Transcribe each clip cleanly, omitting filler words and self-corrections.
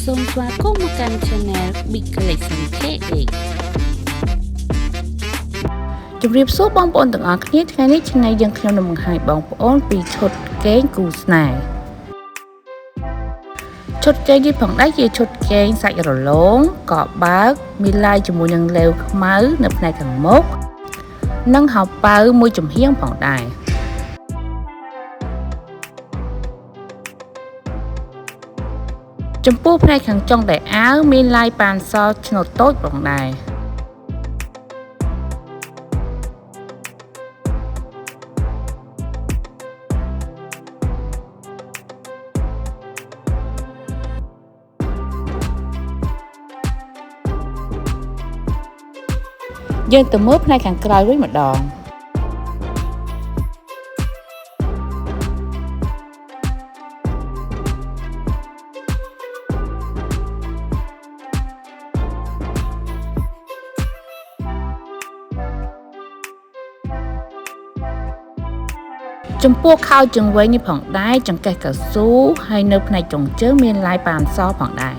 សូមស្វាគមន៍មកកាន់ Channel Big Collection KA ជម្រាបសួរបងប្អូនទាំងអស់គ្នាថ្ងៃនេះថ្ងៃយើងខ្ញុំនឹងបង្ហាញបងប្អូនពីឈុតកេងគូស្នេហ៍ឈុតកេងនេះផងដែរជាឈុតកេងសាច់រលោងកបើកមានឡាយជាមួយនឹងលាវខ្មៅនៅផ្នែកខាងមុខនិងហៅប៉ៅមួយចំហៀងផងដែរចំពោះផ្នែកខាងចុងដៃអាវមានឡាយប៉ានសឆ្នូតតូចផងដែរយើងទៅមើលផ្នែកខាងក្រោយវិញម្ដងចំពោះខោជើងវែងនេះផងដែរចង្កេះកៅស៊ូហើយនៅផ្នែកចុងជើងមានឡាយប៉ានសផងដែរ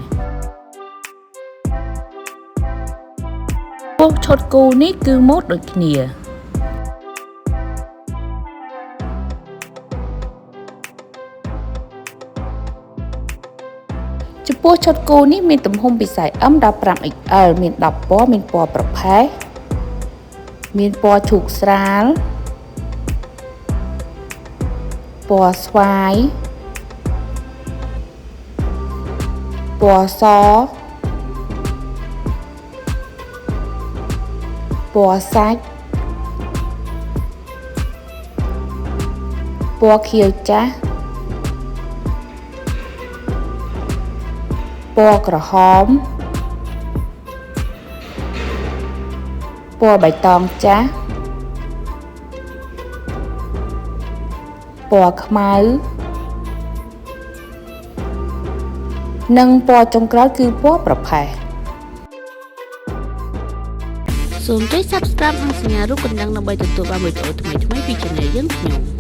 ពោះឈុតគូនេះគឺម៉ូដដូចគ្នាចំពោះឈុតគូនេះមានទំហំពីsize M ដល់ 5XL មាន10ពណ៌មានពណ៌ប្រផេះមានពណ៌ឈូកស្រាលពណ៌ស្វាយពណ៌សពណ៌សាច់ពណ៌ខៀវចាស់ពណ៌ក្រហមពណ៌បៃតងចាស់ពណ៌ខ្មៅនិងពណ៌ចុងក្រោយគឺពណ៌ប្រផេះសូមចុច Subscribe និងសញ្ញារូបកណ្ដឹងដើម្បីទទួលបានវីដេអូថ្មីៗពី Channel យើងខ្ញុំ